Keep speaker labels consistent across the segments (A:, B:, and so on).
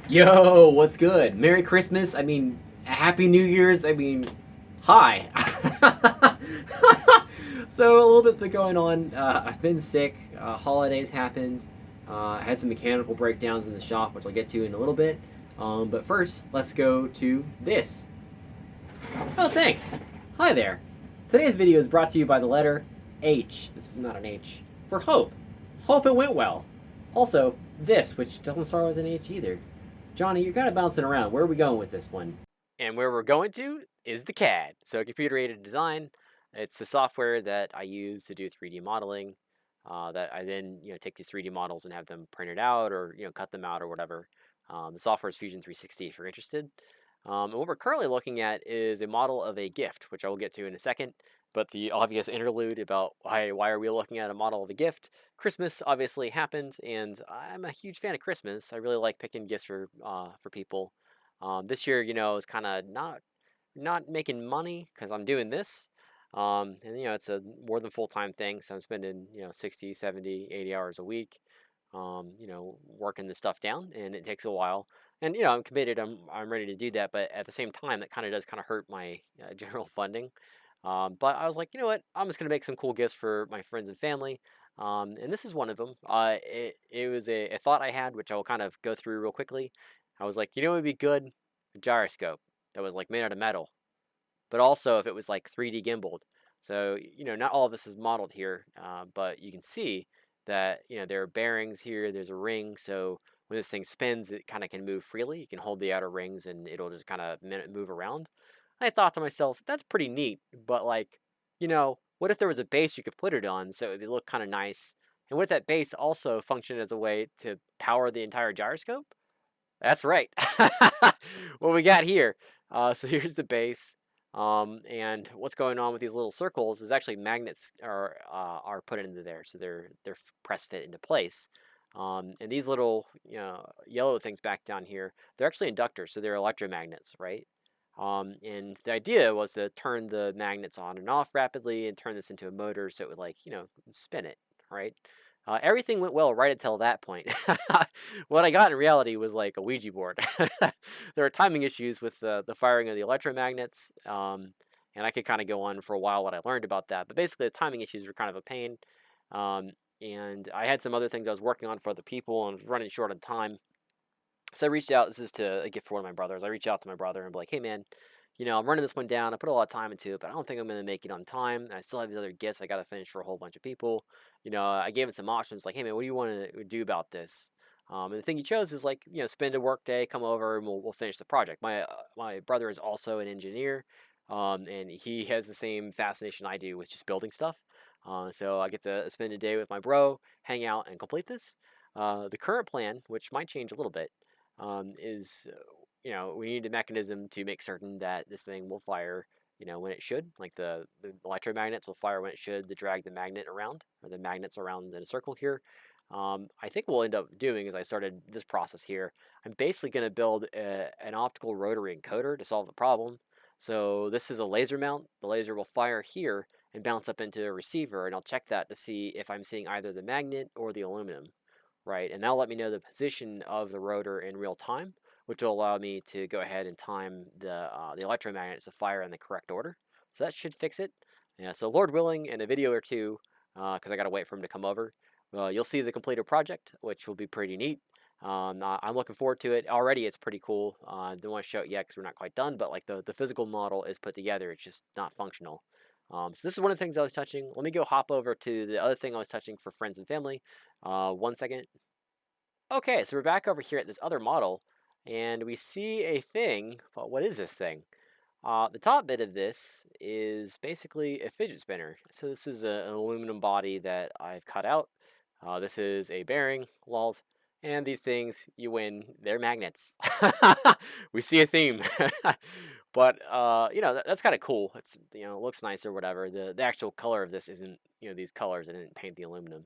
A: Yo, what's good? Merry Christmas. Happy New Year's. Hi. So a little bit's been going on. I've been sick. Holidays happened. I had some mechanical breakdowns in the shop, which I'll get to in a little bit. But first, let's go to this. Oh, thanks. Hi there. Today's video is brought to you by the letter H. This is not an H. For hope. Hope it went well. Also, this, which doesn't start with an H either. Johnny, you're kind of bouncing around. Where are we going with this one? And where we're going to is the CAD. So computer aided design. It's the software that I use to do 3D modeling. That I then take these 3D models and have them printed out or cut them out or whatever. The software is Fusion 360 if you're interested. And what we're currently looking at is a model of a gift, which I will get to in a second. But the obvious interlude about why are we looking at a model of a gift? Christmas obviously happened, and I'm a huge fan of Christmas. I really like picking gifts for people. This year, is kind of not making money because I'm doing this. And it's a more than full-time thing, so I'm spending 60, 70, 80 hours a week working this stuff down, and it takes a while. And I'm committed. I'm ready to do that, but at the same time, that kind of does kind of hurt my general funding. But I was like, you know what? I'm just gonna make some cool gifts for my friends and family. And this is one of them. It was a thought I had, which I will kind of go through real quickly. I was like, what would be good? A gyroscope that was like made out of metal, but also if it was like 3D gimbaled. So not all of this is modeled here, but you can see that there are bearings here. There's a ring, so when this thing spins, it kind of can move freely. You can hold the outer rings, and it'll just kind of move around. I thought to myself, that's pretty neat, but like, what if there was a base you could put it on so it would look kind of nice? And what if that base also functioned as a way to power the entire gyroscope? That's right. What we got here. So here's the base. And what's going on with these little circles is actually magnets are put into there, so they're press fit into place. And these little yellow things back down here, they're actually inductors, so they're electromagnets, right? And the idea was to turn the magnets on and off rapidly and turn this into a motor so it would like spin it, right? Everything went well right until that point. What I got in reality was like a Ouija board. There are timing issues with the firing of the electromagnets, and I could kind of go on for a while what I learned about that. But basically, the timing issues were kind of a pain. Um, and I had some other things I was working on for other people and was running short on time. So I reached out. This is to a gift for one of my brothers. I reached out to my brother and be like, "Hey, man, I'm running this one down. I put a lot of time into it, but I don't think I'm going to make it on time. I still have these other gifts I got to finish for a whole bunch of people." I gave him some options like, "Hey, man, what do you want to do about this?" And the thing he chose is like, spend a work day, come over, and we'll finish the project. My brother is also an engineer, and he has the same fascination I do with just building stuff. So I get to spend a day with my bro, hang out, and complete this. The current plan, which might change a little bit, is we need a mechanism to make certain that this thing will fire when it should, like the electromagnets will fire when it should to drag the magnet around or the magnets around in a circle here. I think what we'll end up doing is I started this process here. I'm basically going to build an optical rotary encoder to solve the problem. So this is a laser mount. The laser will fire here and bounce up into a receiver, and I'll check that to see if I'm seeing either the magnet or the aluminum, right? And that'll let me know the position of the rotor in real time, which will allow me to go ahead and time the electromagnets to fire in the correct order. So that should fix it. Yeah. So Lord willing, in a video or two, because I gotta wait for him to come over, you'll see the completed project, which will be pretty neat. I'm looking forward to it. Already, it's pretty cool. Don't want to show it yet because we're not quite done, but like the physical model is put together. It's just not functional. So this is one of the things I was touching. Let me go hop over to the other thing I was touching for friends and family. 1 second. Okay, so we're back over here at this other model, and we see a thing. But what is this thing? The top bit of this is basically a fidget spinner. So this is an aluminum body that I've cut out. This is a bearing, lols, and these things you win. They're magnets. We see a theme, but that's kind of cool. It's it looks nice or whatever. The actual color of this isn't these colors. I didn't paint the aluminum.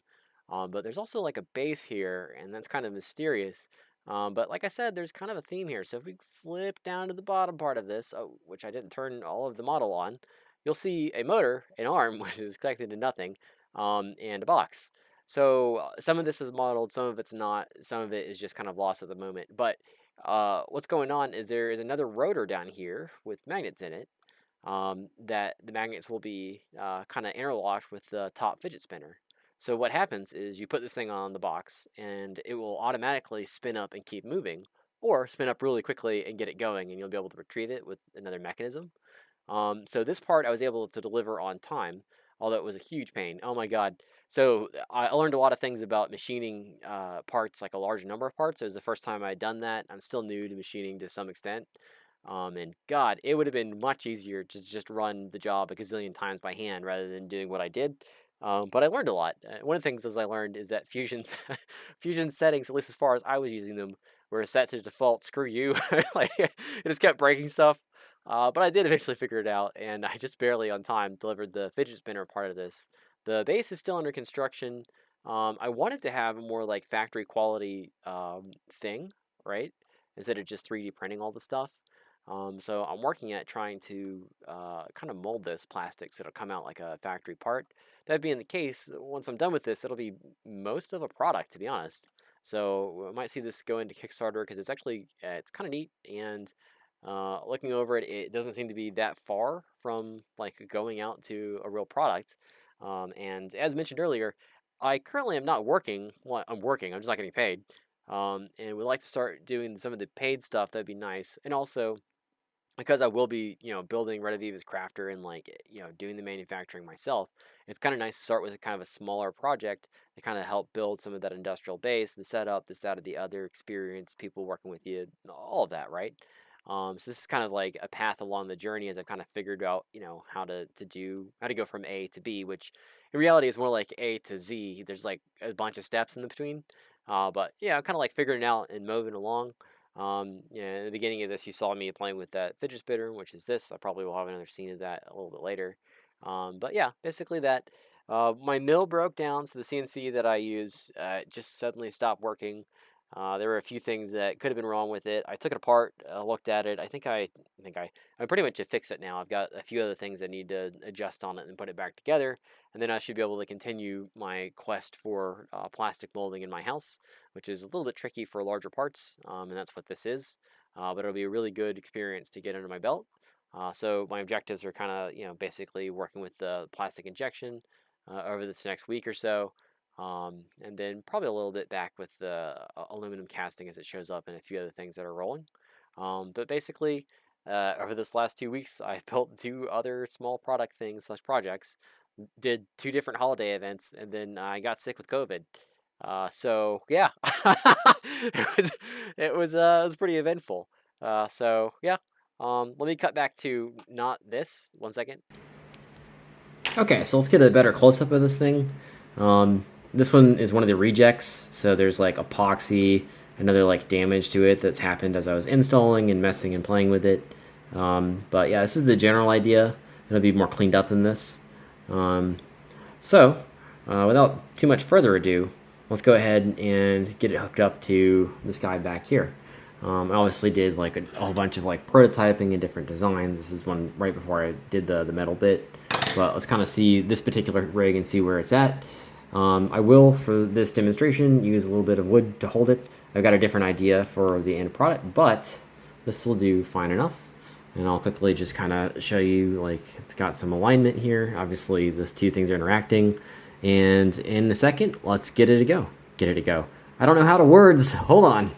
A: But there's also like a base here, and that's kind of mysterious. But like I said, there's kind of a theme here. So if we flip down to the bottom part of this, which I didn't turn all of the model on, you'll see a motor, an arm, which is connected to nothing, and a box. So some of this is modeled, some of it's not, some of it is just kind of lost at the moment. But what's going on is there is another rotor down here with magnets in it, that the magnets will be kind of interlocked with the top fidget spinner. So what happens is you put this thing on the box and it will automatically spin up and keep moving, or spin up really quickly and get it going, and you'll be able to retrieve it with another mechanism. So this part I was able to deliver on time, although it was a huge pain. Oh my God. So I learned a lot of things about machining parts, like a large number of parts. It was the first time I'd done that. I'm still new to machining to some extent. And God, it would have been much easier to just run the job a gazillion times by hand rather than doing what I did. But I learned a lot. One of the things as I learned is that Fusion's Fusion settings, at least as far as I was using them, were set to default. Screw you! Like it just kept breaking stuff. But I did eventually figure it out, and I just barely on time delivered the fidget spinner part of this. The base is still under construction. I wanted to have a more like factory quality thing, right? Instead of just 3D printing all the stuff. So I'm working at trying to kind of mold this plastic so it'll come out like a factory part. That being the case, once I'm done with this, it'll be most of a product, to be honest. So I might see this go into Kickstarter because it's actually it's kind of neat, and looking over it, it doesn't seem to be that far from like going out to a real product. And as mentioned earlier, I currently am not working. Well, I'm working. I'm just not getting paid. And would like to start doing some of the paid stuff. That'd be nice. And also, because I will be, building Rediviva's crafter and like, doing the manufacturing myself, it's kind of nice to start with a kind of a smaller project to kind of help build some of that industrial base, the setup, this, that, or the other experience, people working with you, all of that, right? So this is kind of like a path along the journey as I've kind of figured out, how to go from A to B, which in reality is more like A to Z. There's like a bunch of steps in the between. But yeah, I'm kind of like figuring it out and moving along. In the beginning of this, you saw me playing with that fidget spinner, which is this. I probably will have another scene of that a little bit later. But yeah, basically that. My mill broke down, so the CNC that I use just suddenly stopped working. There were a few things that could have been wrong with it. I took it apart, looked at it. I pretty much have fixed it now. I've got a few other things that need to adjust on it and put it back together, and then I should be able to continue my quest for plastic molding in my house, which is a little bit tricky for larger parts, and that's what this is. But it'll be a really good experience to get under my belt. So my objectives are kind of, basically working with the plastic injection over this next week or so. And then probably a little bit back with the aluminum casting as it shows up and a few other things that are rolling. But basically, over this last 2 weeks, I built two other small product things slash projects, did two different holiday events, and then I got sick with COVID. So yeah, it was pretty eventful. So yeah, let me cut back to not this. 1 second. Okay, so let's get a better close-up of this thing. This one is one of the rejects, so there's like epoxy, another like damage to it that's happened as I was installing and messing and playing with it. But yeah, this is the general idea. It'll be more cleaned up than this. So, without too much further ado, let's go ahead and get it hooked up to this guy back here. I obviously did like a whole bunch of like prototyping and different designs. This is one right before I did the metal bit. But let's kind of see this particular rig and see where it's at. I will, for this demonstration, use a little bit of wood to hold it. I've got a different idea for the end product, but this will do fine enough. And I'll quickly just kind of show you, like, it's got some alignment here. Obviously, the two things are interacting. And in a second, let's get it to go. Get it to go. I don't know how to words. Hold on.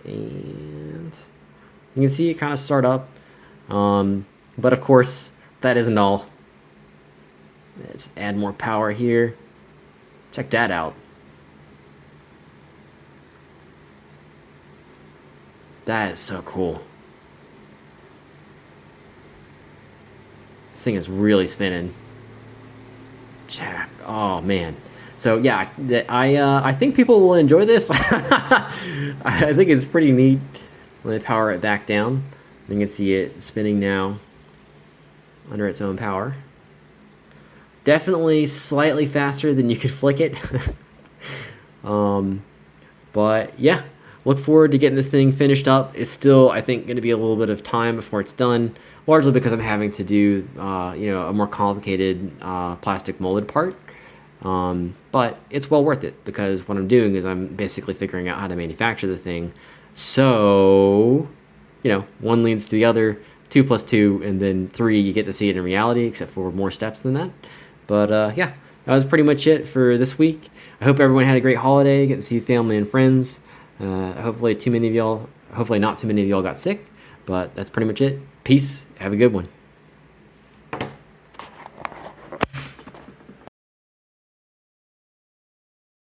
A: And you can see it kind of start up. But of course, that isn't all. Let's add more power here. Check that out. That is so cool. This thing is really spinning. Check. Oh man. So yeah, I think people will enjoy this. I think it's pretty neat. Let me power it back down. You can see it spinning now under its own power. Definitely slightly faster than you could flick it. But yeah, look forward to getting this thing finished up. It's still, I think, going to be a little bit of time before it's done, largely because I'm having to do, a more complicated plastic molded part. But it's well worth it because what I'm doing is I'm basically figuring out how to manufacture the thing So, one leads to the other, 2 plus 2, and then 3, you get to see it in reality, except for more steps than that. But yeah, that was pretty much it for this week. I hope everyone had a great holiday, get to see family and friends. Hopefully not too many of y'all got sick, but that's pretty much it. Peace. Have a good one.